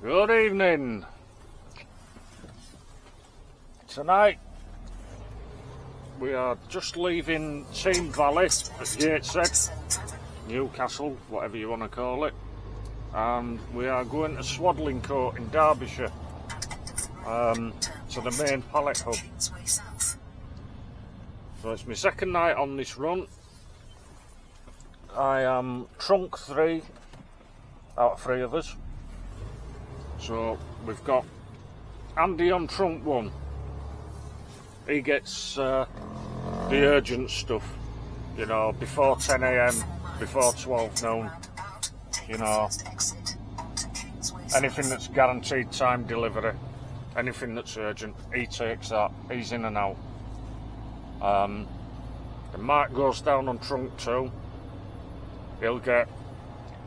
Good evening. Tonight we are just leaving Team Valley, as Gateshead, Newcastle, whatever you want to call it, and we are going to Swadlincote in Derbyshire, to the main Pallet hub. So it's my second night on this run. I am trunk 3 out of 3 of us. So we've got Andy on trunk 1. He gets the urgent stuff, you know, before 10 AM, before 12 noon, you know, anything that's guaranteed time delivery, anything that's urgent, he takes that, he's in and out. And Mark goes down on trunk 2, he'll get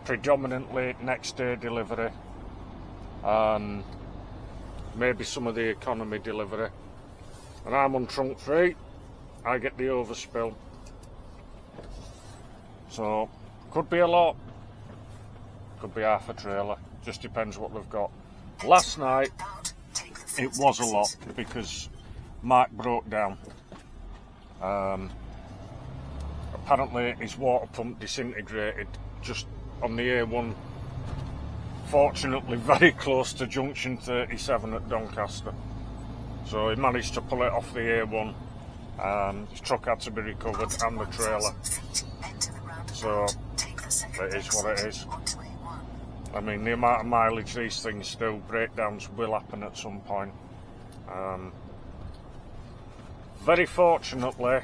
predominantly next day delivery, and maybe some of the economy delivery. And I'm on trunk 3, I get the overspill. So, could be a lot, could be half a trailer, just depends what they've got. Last night, it was a lot because Mark broke down. Apparently his water pump disintegrated just on the A1, fortunately very close to junction 37 at Doncaster. So he managed to pull it off the A1, and his truck had to be recovered and the trailer. So it is what it is. I mean, the amount of mileage these things do, breakdowns will happen at some point. Very fortunately,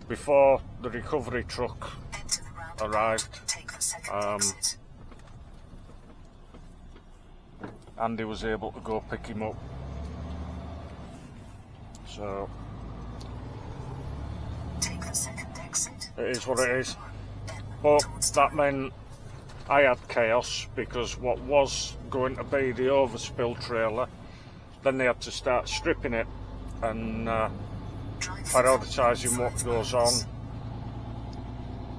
before the recovery truck arrived, Andy was able to go pick him up. So it is what it is. But that meant I had chaos, because what was going to be the overspill trailer, then they had to start stripping it and prioritising what goes on,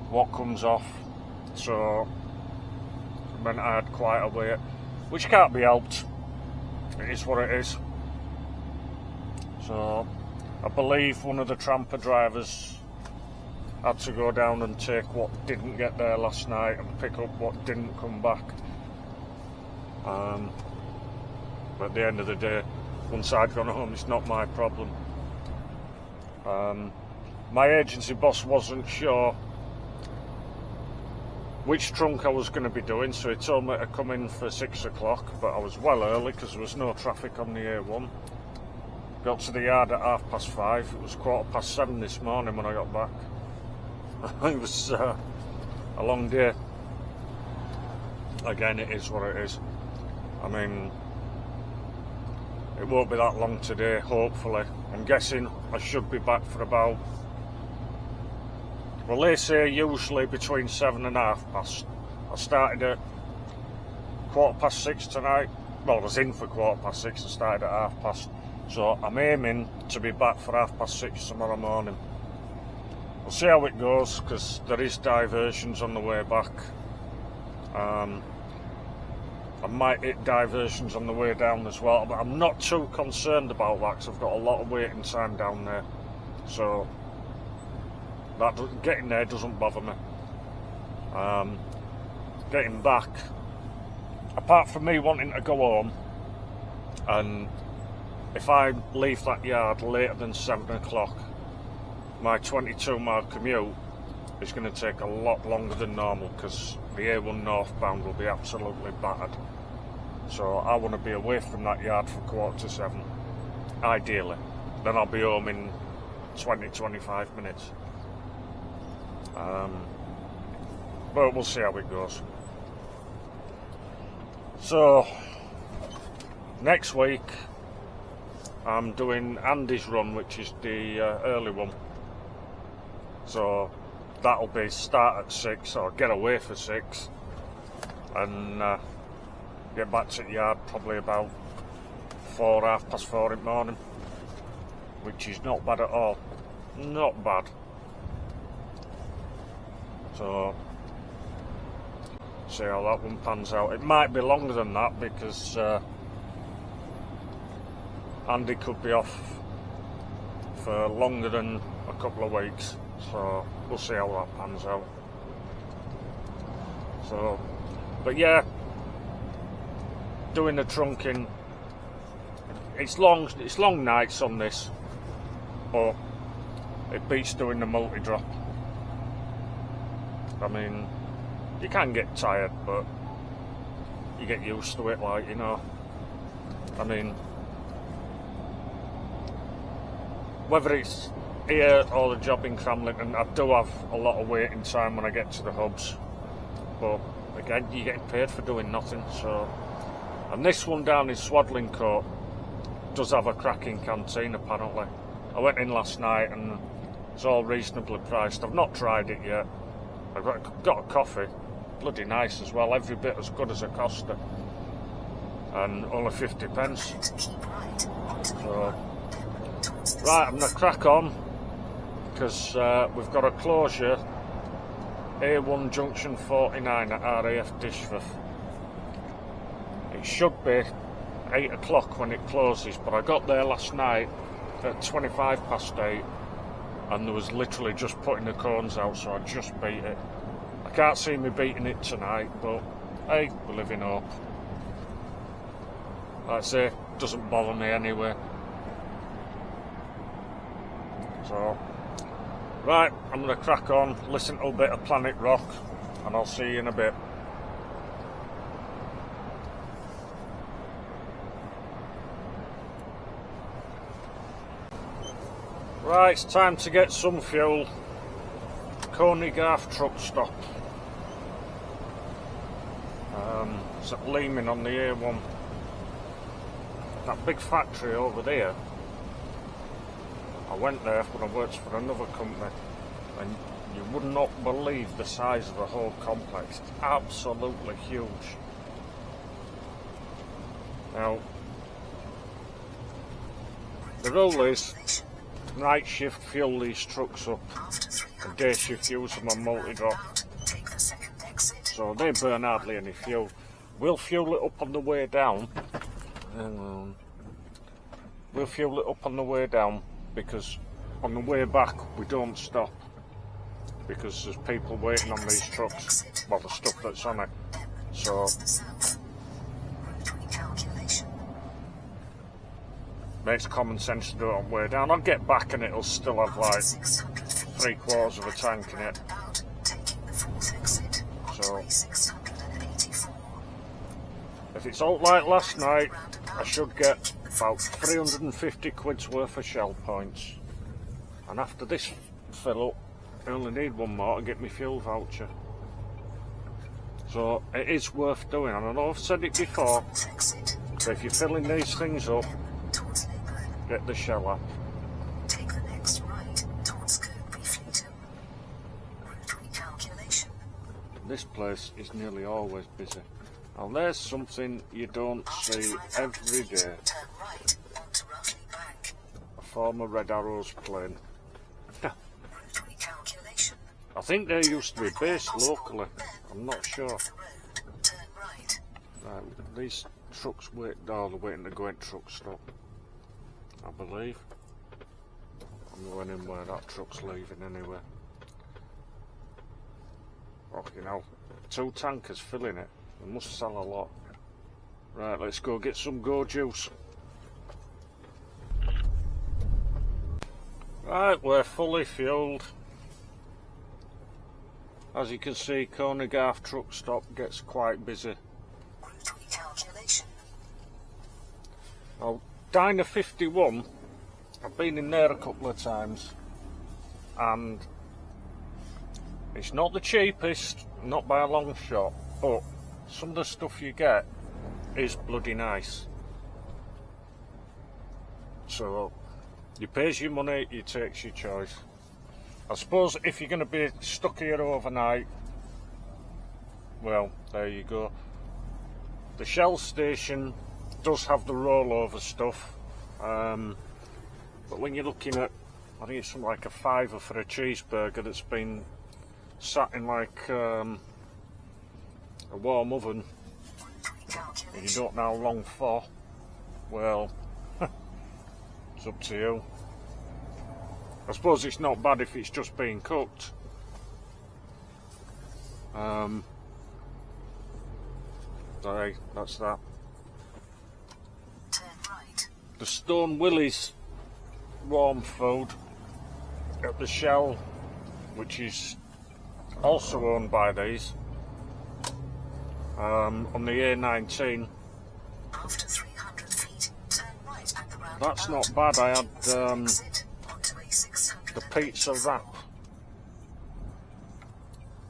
what comes off. So it meant I had quite a wait, which can't be helped. It is what it is. So I believe one of the tramper drivers had to go down and take what didn't get there last night and pick up what didn't come back. But at the end of the day, once I'd gone home, it's not my problem. My agency boss wasn't sure which trunk I was going to be doing, so he told me to come in for 6 o'clock, but I was well early because there was no traffic on the A1. Got to the yard at 5:30. It was 7:15 this morning when I got back. It was a long day. Again, it is what it is. I mean, it won't be that long today, hopefully. I'm guessing I should be back for about, well, they say usually between 7 and 6:30. I started at 6:15 tonight. Well, I was in for 6:15. I started at 6:30. So I'm aiming to be back for 6:30 tomorrow morning. We'll see how it goes, because there is diversions on the way back. I might hit diversions on the way down as well, but I'm not too concerned about that because I've got a lot of waiting time down there. So that getting there doesn't bother me. Getting back, apart from me wanting to go home, and if I leave that yard later than 7 o'clock, my 22-mile commute is going to take a lot longer than normal, because the A1 northbound will be absolutely battered. So I want to be away from that yard for 7:15, ideally. Then I'll be home in 20-25 minutes. But we'll see how it goes. So next week I'm doing Andy's run, which is the early one. So that'll be start at 6, or get away for 6, and get back to the yard probably about 4:30 in the morning, which is not bad at all. Not bad. So See how that one pans out. It might be longer than that because Andy could be off for longer than a couple of weeks, so we'll see how that pans out. So, but yeah, doing the trunking, it's long nights on this, but it beats doing the multi-drop. I mean, you can get tired, but you get used to it, like, you know. I mean, whether it's here or the job in Cramlington, I do have a lot of waiting time when I get to the hubs, but again, you're getting paid for doing nothing. So, and this one down in Swadlincote does have a cracking canteen apparently. I went in last night and it's all reasonably priced. I've not tried it yet. I've got a coffee, bloody nice as well, every bit as good as a Costa, and only 50 pence. So, right, I'm going to crack on because we've got a closure, A1 junction 49 at RAF Dishworth. It should be 8 o'clock when it closes, but I got there last night at 25 past 8 and there was literally just putting the cones out, so I just beat it. I can't see me beating it tonight, but hey, we live in hope. Like I say, doesn't bother me anyway. So, right, I'm going to crack on, listen to a bit of Planet Rock, and I'll see you in a bit. Right, it's time to get some fuel. Coneygarth truck stop. It's at Leeming on the A1. That big factory over there, I went there when I worked for another company, and you would not believe the size of the whole complex. It's absolutely huge. Now, the rule is night shift fuel these trucks up, and day shift use them on multi-drop. So they burn hardly any fuel. We'll fuel it up on the way down. We'll fuel it up on the way down because on the way back we don't stop because there's people waiting on these trucks, well, the stuff that's on it. So makes common sense to do it on the way down. I'll get back and it'll still have like 3/4 of a tank in it. So if it's out like last night, I should get about 350 quid's worth of Shell points. And after this fill up, I only need one more to get my fuel voucher. So it is worth doing. And I know I've said it before, but if you're filling these things up, get the Shell app. This place is nearly always busy. And there's something you don't see every day. A former Red Arrows plane. I think they used to be based locally. I'm not sure. Right, these trucks wait. Oh, they're waiting to go in truck stop, I believe. I'm going in where that truck's leaving anyway. Fucking hell. 2 tankers filling it. They must sell a lot. Right, let's go get some go juice. Right, we're fully fueled. As you can see, Coneygarth truck stop gets quite busy. Now, Diner 51, I've been in there a couple of times, and it's not the cheapest, not by a long shot, but some of the stuff you get is bloody nice. So, you pays your money, you takes your choice. I suppose if you're going to be stuck here overnight, well, there you go. The Shell station does have the rollover stuff, but when you're looking at, I think it's something like a £5 for a cheeseburger that's been sat in like a warm oven, and you don't know how long for, well, it's up to you. I suppose it's not bad if it's just being cooked. Sorry, that's that. Turn right. The Stone Willie's warm food at the Shell, which is also owned by these, on the A19. After 300 feet, turn right at the roundabout. That's not bad. I had Exit onto A600 the pizza wrap,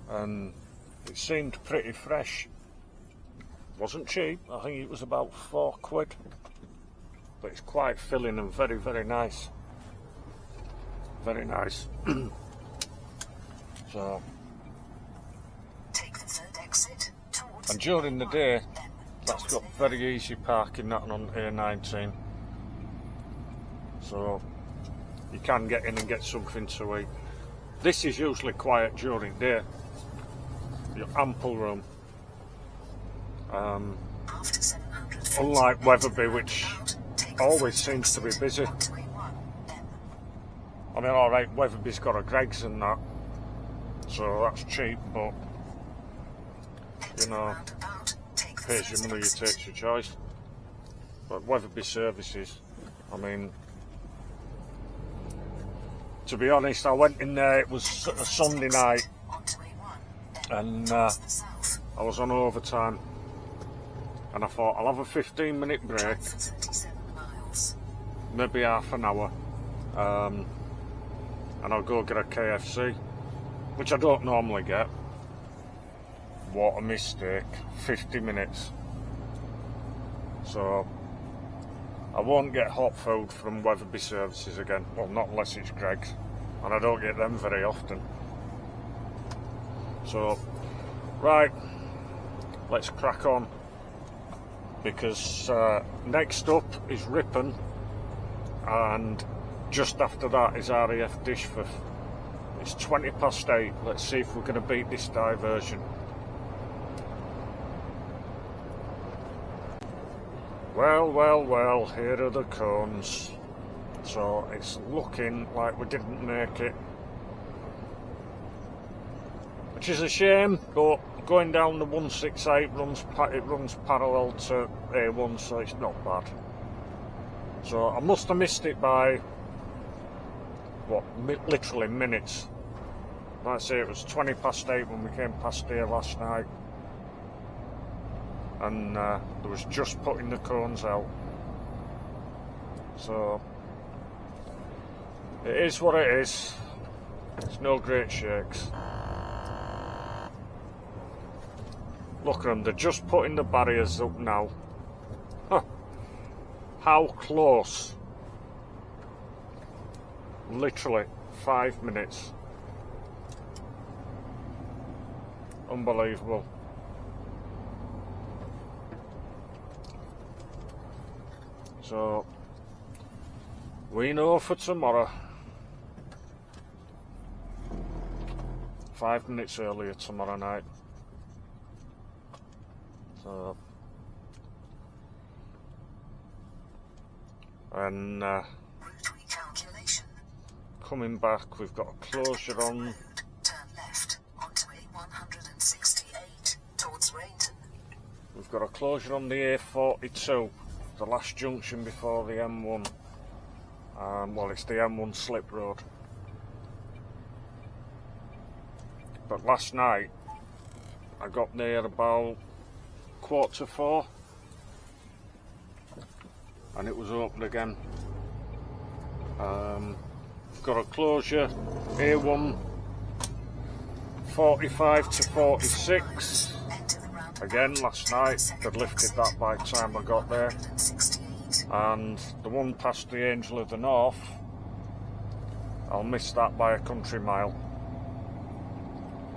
and it seemed pretty fresh. Wasn't cheap. I think it was about £4, but it's quite filling and very, very nice. Very nice. So, take the third exit towards, and during the day, that's got very easy parking, that on A19. So you can get in and get something to eat. This is usually quiet during day. You've ample room. after 700 feet, Unlike Weatherby, enter the which roundabout, take always the seems to be exit busy. onto A1, then I mean, alright, Weatherby's got a Greggs and that, so that's cheap, but enter the know, roundabout, take the pays first your money, you exit. take your choice. But Weatherby services, I mean, to be honest, I went in there, it was a Sunday night, Onto A1, then and towards the south. I was on overtime, and I thought I'll have a 15-minute break, Turn for 37 miles. maybe half an hour, and I'll go get a KFC, which I don't normally get. What a mistake, 50 minutes. So I won't get hot food from Weatherby services again, well, not unless it's Greggs, and I don't get them very often. So, right, let's crack on, because next up is Ripon, and just after that is RAF Dishforth. It's 8:20. Let's see if we're going to beat this diversion. Well, well, well, here are the cones. So it's looking like we didn't make it, which is a shame, but going down the 168 it runs parallel to A1, so it's not bad. So I must have missed it by, what, literally minutes. Like I say, it was 8:20 when we came past here last night, and there was just putting the cones out. So it is what it is. It's no great shakes. Look at them, they're just putting the barriers up now. Huh. How close? Literally 5 minutes. Unbelievable. So we know for tomorrow. 5 minutes earlier tomorrow night. So, and Route recalculation. coming back, we've got a closure on. Road, turn left onto A168 towards Rainton. We've got a closure on the A42, the last junction before the M1. Well, it's the M1 slip road. But last night, I got there about 3:45, and it was open again. Got a closure, A1 45 to 46. Again, last night, they'd lifted that by the time I got there. And the one past the Angel of the North, I'll miss that by a country mile.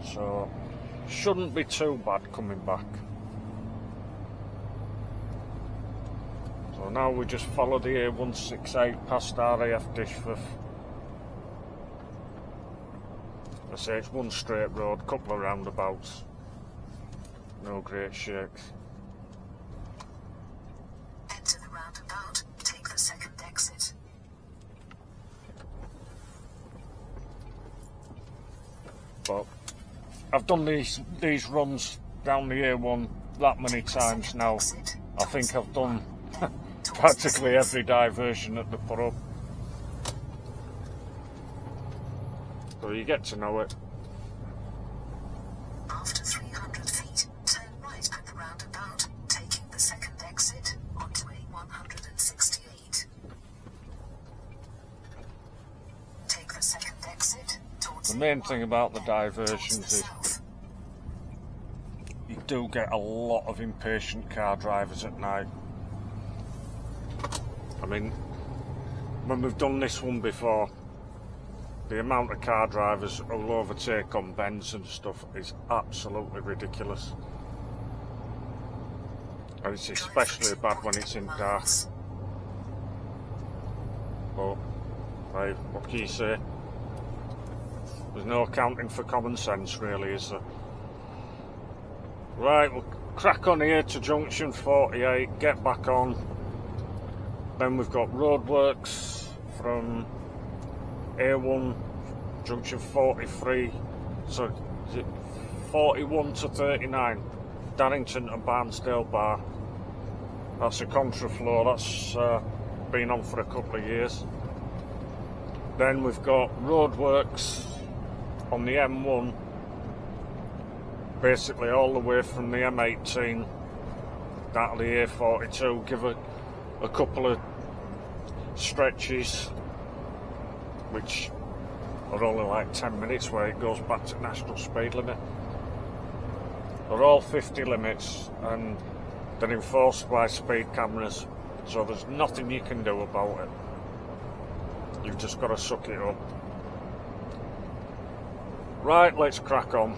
So, shouldn't be too bad coming back. So now we just follow the A168 past RAF Dishforth. I say it's one straight road, couple of roundabouts. no great shakes. Enter the roundabout. Take the second exit. But I've done these runs down the A1 that many times now. I think I've done practically every diversion that they put up. So you get to know it. After 300 feet, turn right at the roundabout, taking the second exit onto A168. Take the second exit towards The main thing about the diversions is you do get a lot of impatient car drivers at night. I mean, when we've done this one before, the amount of car drivers who'll overtake on bends and stuff is absolutely ridiculous. And it's especially bad when it's in dark. But, right, what can you say? There's no accounting for common sense, really, is there? Right, we'll crack on here to junction 48, get back on. Then we've got roadworks from A1 junction 43, so is it 41 to 39, Darrington and Barnsdale Bar. That's a contraflow, that's been on for a couple of years. Then we've got roadworks on the M1, basically all the way from the M18 down to the A42, give a couple of stretches which are only like 10 minutes where it goes back to national speed limit. They're all 50 limits and they're enforced by speed cameras, so there's nothing you can do about it. You've just got to suck it up. Right, let's crack on.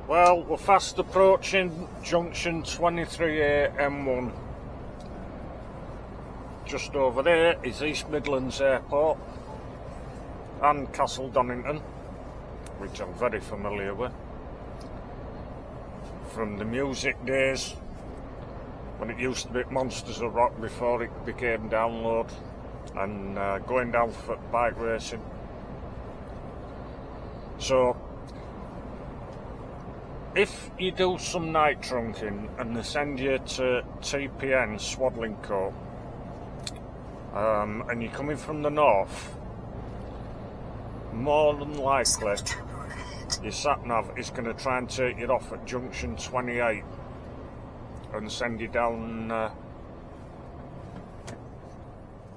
Well, we're fast approaching junction 23A M1. Just over there is East Midlands Airport and Castle Donington, which I'm very familiar with from the music days when it used to be Monsters of Rock before it became Download, and going down for bike racing. So if you do some night trunking and they send you to TPN Swaddling Coat, and you're coming from the north, more than likely your sat-nav is going to try and take you off at junction 28 and send you down.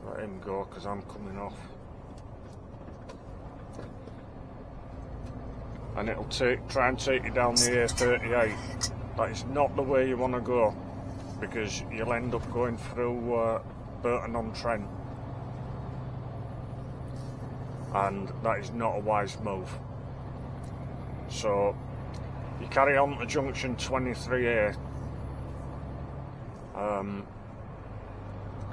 Let him go because I'm coming off. And it'll try and take you down the A38. That is not the way you want to go, because you'll end up going through Burton-on-Trent, and that is not a wise move. So you carry on to junction 23A,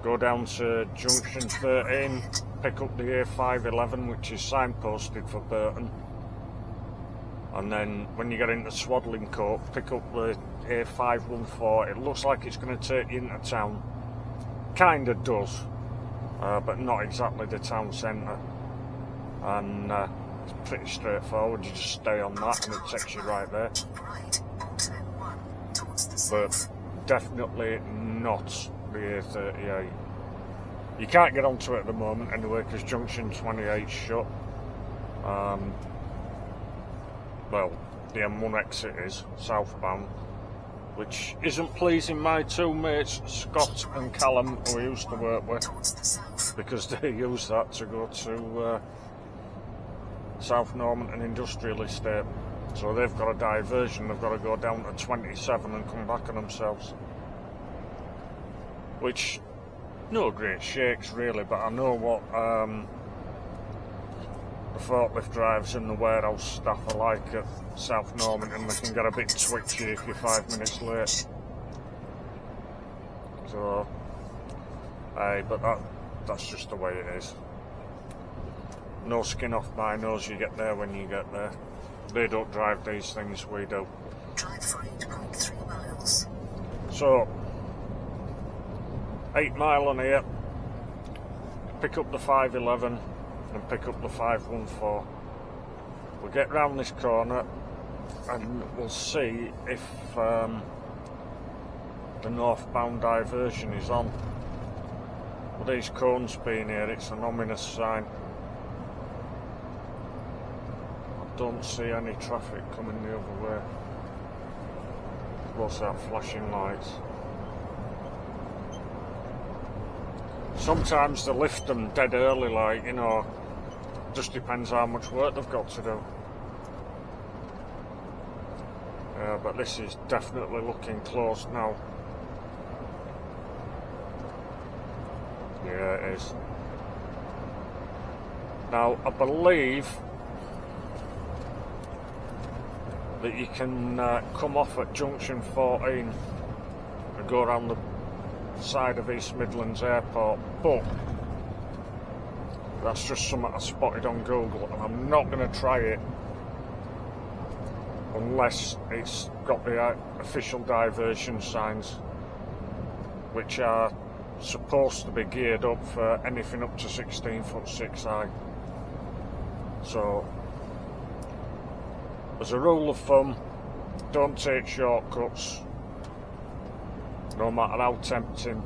go down to junction 13, pick up the A511, which is signposted for Burton, and then when you get into Swaddling Coat, pick up the A514. It looks like it's going to take you into town. Kind of does, but not exactly the town centre. And it's pretty straightforward. You just stay on that and it takes you right there. But definitely not the A38. You can't get onto it at the moment anyway because junction 28's shut. Well, the M1 exit is southbound, which isn't pleasing my two mates, Scott and Callum, who I used to work with, because they use that to go to South Normanton Industrial Estate. So they've got a diversion, they've got to go down to 27 and come back on themselves. Which, no great shakes really, but I know what the forklift drivers and the warehouse staff are like at South Normanton. They can get a bit twitchy if you're 5 minutes late. So, but that's just the way it is. No skin off my nose, you get there when you get there. They don't drive these things, we do. Drive for 8.3 miles. So, 8 mile on here, pick up the 511 and pick up the 514. We'll get round this corner and we'll see if the northbound diversion is on. With these cones being here, it's an ominous sign. I don't see any traffic coming the other way. What's that, flashing lights? Sometimes they lift them dead early, like, you know, just depends how much work they've got to do. But this is definitely looking close now. Yeah, it is. Now, I believe that you can come off at junction 14 and go around the side of East Midlands Airport, but that's just something I spotted on Google, and I'm not going to try it unless it's got the official diversion signs, which are supposed to be geared up for anything up to 16'6" high. So, as a rule of thumb, don't take shortcuts. No matter how tempting,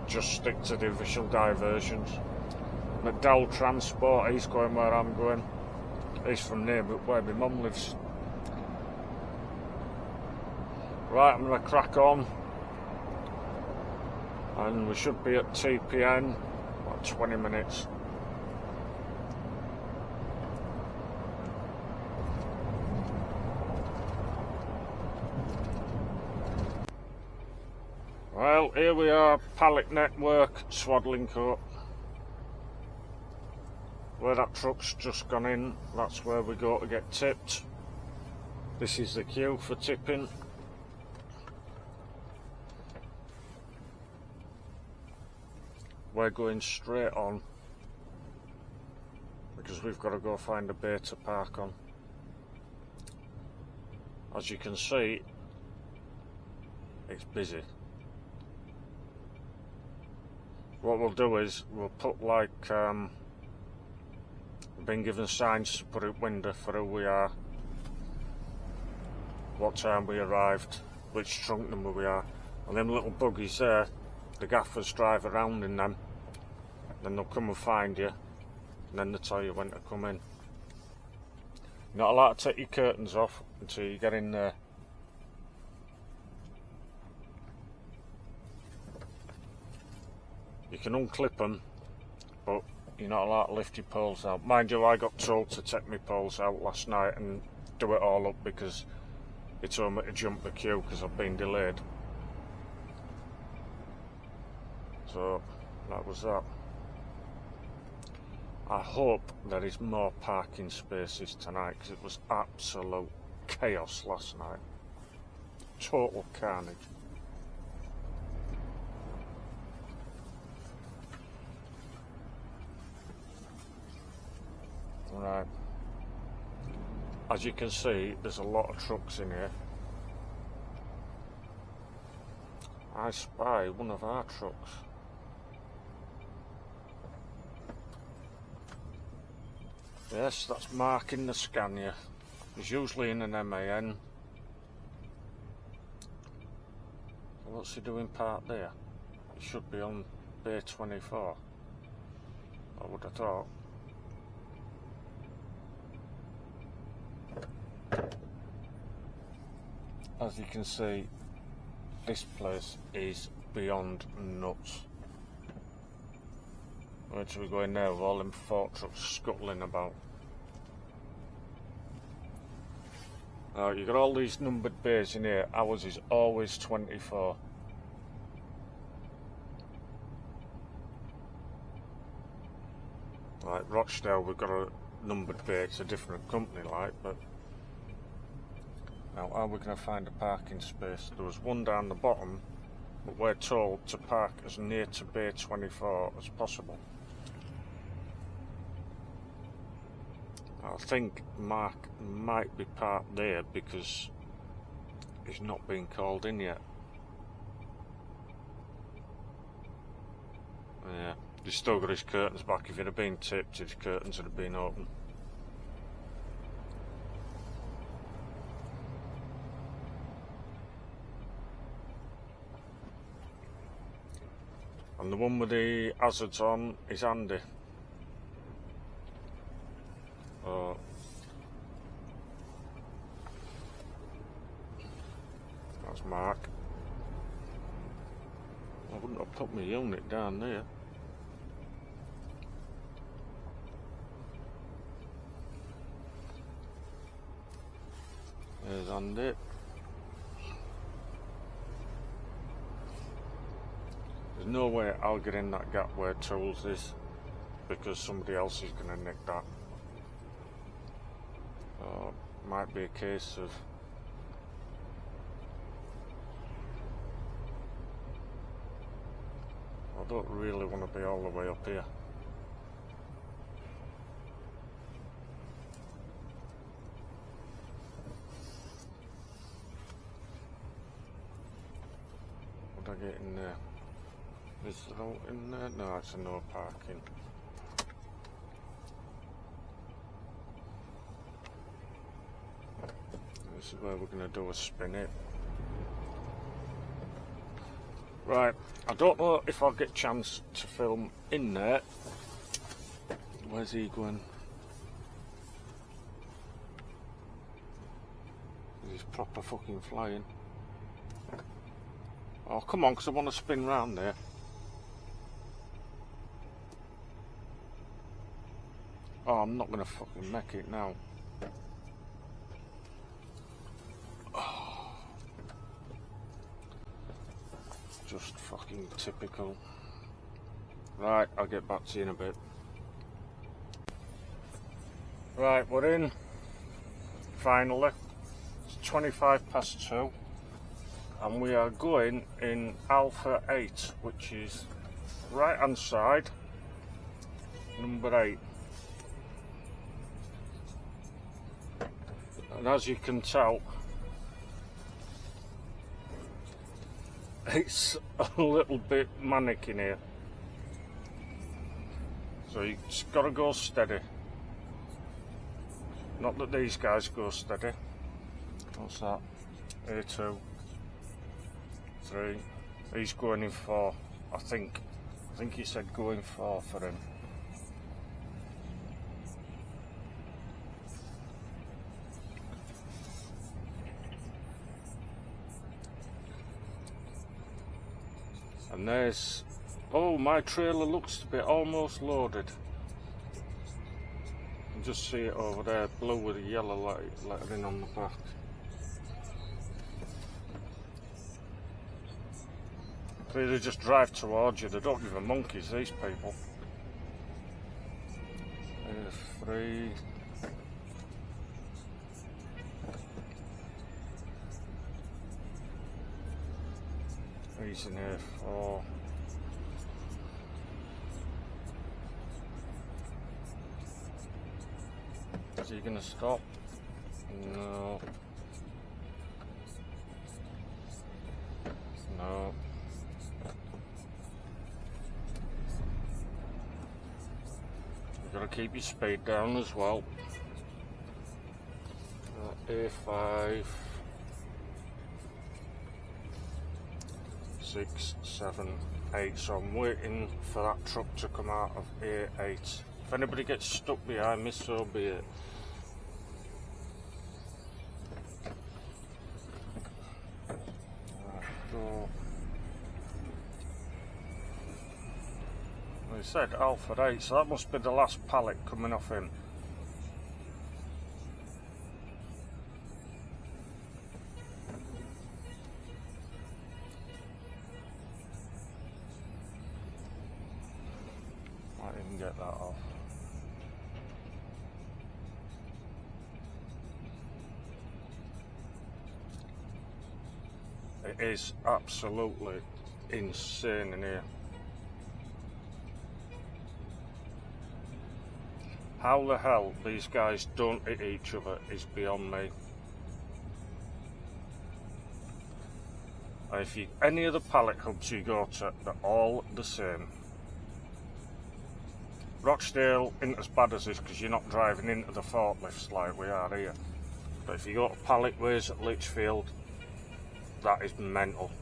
just stick to the official diversions. McDowell Transport, he's going where I'm going. He's from near where my mum lives. Right, I'm going to crack on. And we should be at TPN, about 20 minutes. Well, here we are, Pallet Network, Swaddling Coat. Where that truck's just gone in, that's where we go to get tipped. This is the queue for tipping. We're going straight on because we've got to go find a bay to park on. As you can see, it's busy. What we'll do is we'll put like we've been given signs to put out window for who we are, what time we arrived, which trunk number we are, and them little buggies there, the gaffers drive around in them, then they'll come and find you, and then they'll tell you when to come in. You're not allowed to take your curtains off until you get in there. You can unclip them, but you're not allowed to lift your poles out. Mind you, I got told to take my poles out last night and do it all up because he told me to jump the queue because I've been delayed. So that was that. I hope there is more parking spaces tonight because it was absolute chaos last night. Total carnage. Right. As you can see, there's a lot of trucks in here. I spy one of our trucks. Yes, that's marking the Scania. He's usually in an MAN. What's he doing parked there? He should be on bay 24. I would have thought. As you can see, this place is beyond nuts. Where should we go in there with all them fork trucks scuttling about? Now you've got all these numbered bays in here. Ours is always 24. Like Rochdale, we've got a numbered bay. It's a different company, like, but now how are we going to find a parking space? There was one down the bottom, but we're told to park as near to bay 24 as possible. I think Mark might be parked there because he's not been called in yet. Yeah, he's still got his curtains back. If it had been tipped, his curtains would have been open. And the one with the hazards on is Andy. Oh. That's Mark. I wouldn't have put my unit down there. There's Andy. There's no way I'll get in that gap where Tools is, because somebody else is going to nick that. Might be a case of I don't really want to be all the way up here. Would I get in there? Is there out in there? No, it's a no parking. This is where we're going to do a spin it. Right, I don't know if I'll get a chance to film in there. Where's he going? He's proper fucking flying. Oh, come on, because I want to spin round there. Oh, I'm not going to fucking make it now. Just fucking typical. Right, I'll get back to you in a bit. Right, we're in. Finally. It's 2:25 and we are going in Alpha 8, which is right hand side, number 8. And as you can tell, it's a little bit manic in here, so you just got to go steady. Not that these guys go steady. What's that? A2, 3. He's going in 4. I think he said going 4 for him. And there's, oh, my trailer looks to be almost loaded. You can just see it over there, blue with a yellow lettering on the back. They just drive towards you, they don't give a monkeys, these people. There's 3. He's in here 4. Is he gonna stop? No. No. You've got to keep your speed down as well. A5. 6, 7, 8. So I'm waiting for that truck to come out of A8. If anybody gets stuck behind me, so be it. Right, go. Well, he said Alpha 8, so that must be the last pallet coming off him. Get that off. It is absolutely insane in here. How the hell these guys don't hit each other is beyond me. And if you, any of the pallet hubs you go to, they're all the same. Rochdale isn't as bad as this because you're not driving into the forklifts like we are here. But if you go to Pallet Ways at Lichfield, that is mental.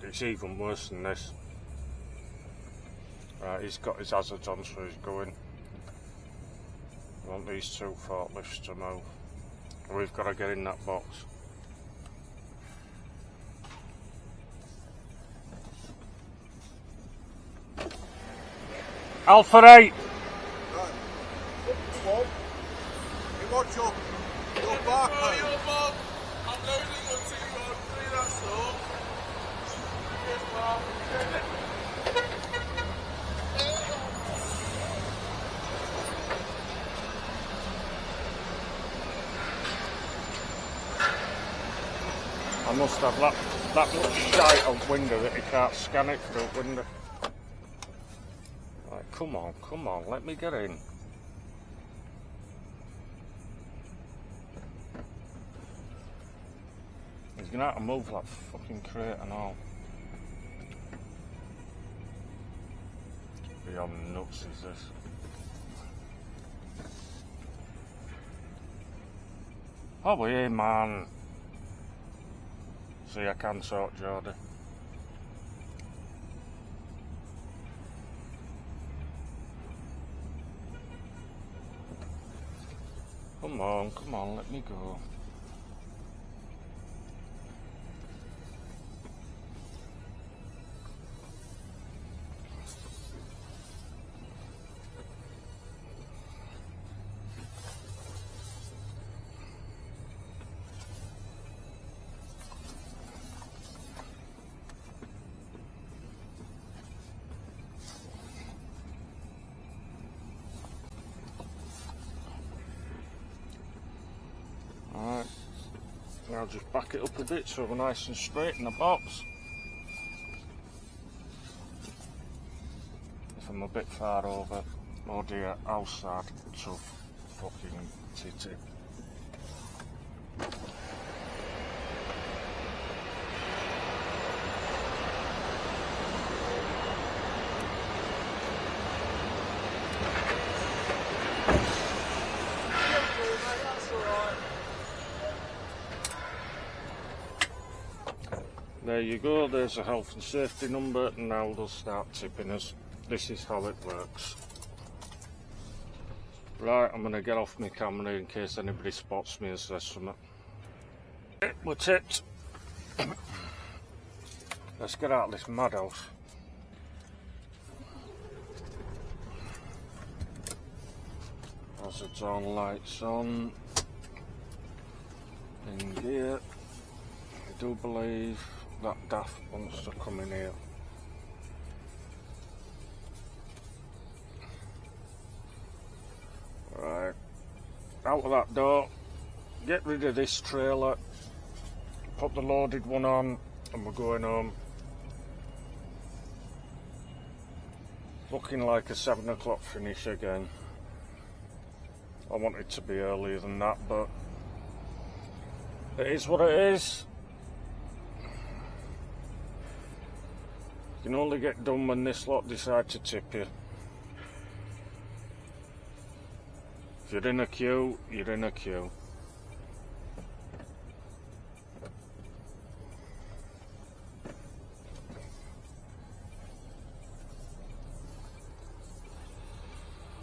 It's even worse than this. Right, he's got his hazards on, so he's going. We want these two forklifts to move. We've got to get in that box. Alpha 8! Right. Come on. You watch your back, mate. Your mum. I'm loading until you go through that store. Yes, mum. I must have that much shite on window that he can't scan it through window. Right, come on, let me get in. He's gonna have to move that fucking crate and all. Beyond nuts is this. Oh yeah, man. See, I can sort Jordy. Come on, let me go. Alright, now just back it up a bit so we're nice and straight in the box. If I'm a bit far over, oh dear, I'll start to fucking titty. There you go, there's a health and safety number, and now they'll start tipping us. This is how it works. Right, I'm going to get off my camera in case anybody spots me and says something. We're tipped. Let's get out of this madhouse. Hazards on, lights on. In gear. I do believe that daft wants to come in here. Right, out of that door, get rid of this trailer, put the loaded one on, and we're going home. Looking like a 7 o'clock finish again. I wanted to be earlier than that, but it is what it is. You can only get done when this lot decide to tip you. If you're in a queue, you're in a queue.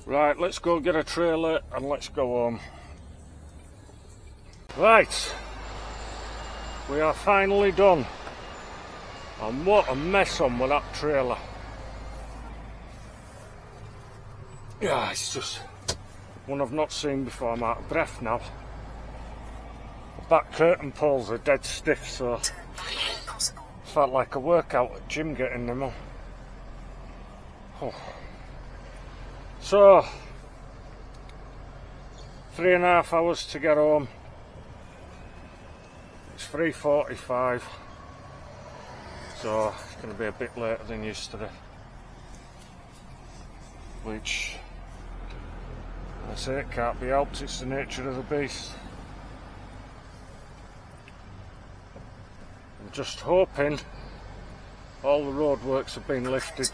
Right, let's go get a trailer and let's go home. Right, we are finally done. And what a mess on with that trailer. Yeah, it's just one I've not seen before. I'm out of breath now. The back curtain poles are dead stiff, so felt like a workout at gym getting them on. Oh. So 3.5 hours to get home. It's 3:45. So it's going to be a bit later than yesterday, which I say, it can't be helped, it's the nature of the beast. I'm just hoping all the roadworks have been lifted.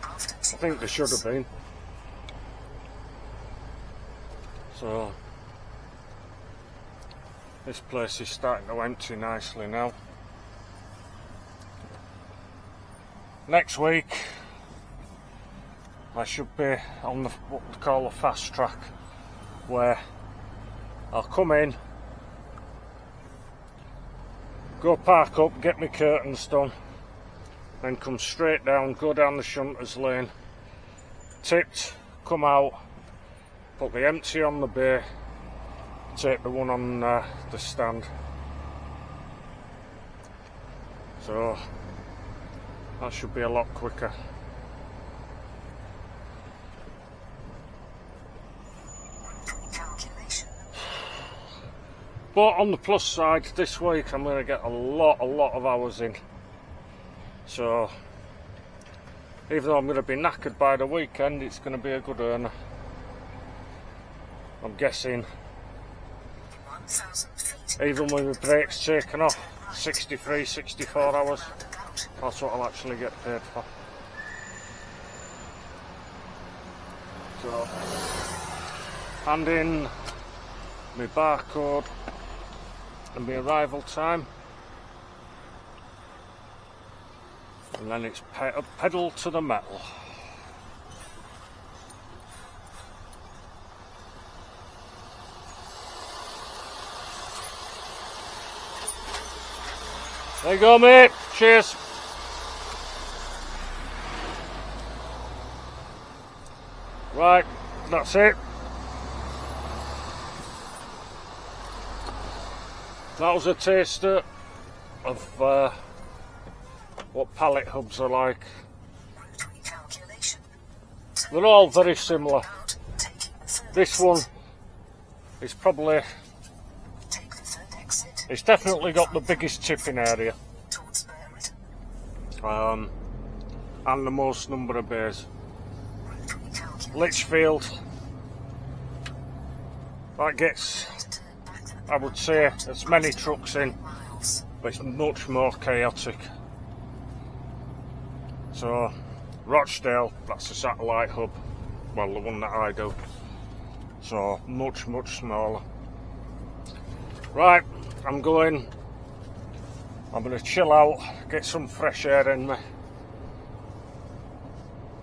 I think they should have been. So this place is starting to empty nicely now. Next week I should be on the what we call a fast track, where I'll come in, go park up, get my curtains done, then come straight down, go down the shunters lane, tipped, come out, put the empty on the bay, take the one on the stand. So that should be a lot quicker. But on the plus side, this week I'm going to get a lot of hours in. So even though I'm going to be knackered by the weekend, it's going to be a good earner. I'm guessing, even with the brakes taken off, 63, 64 hours. That's what I'll actually get paid for. So, hand in my barcode and my arrival time, and then it's pedal to the metal. There you go, mate. Cheers. Right, that's it. That was a taster of what pallet hubs are like. They're all very similar. This one is probably, it's definitely got the biggest tipping area and the most number of bays. Litchfield, that gets, I would say, as many trucks in, but it's much more chaotic. So Rochdale, that's the satellite hub, well, the one that I do, so much smaller. Right, I'm going to chill out, get some fresh air in me,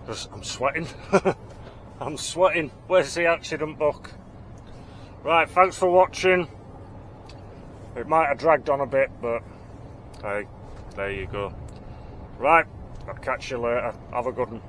because I'm sweating. I'm sweating. Where's the accident book? Right, thanks for watching. It might have dragged on a bit, but hey, there you go. Right, I'll catch you later. Have a good one.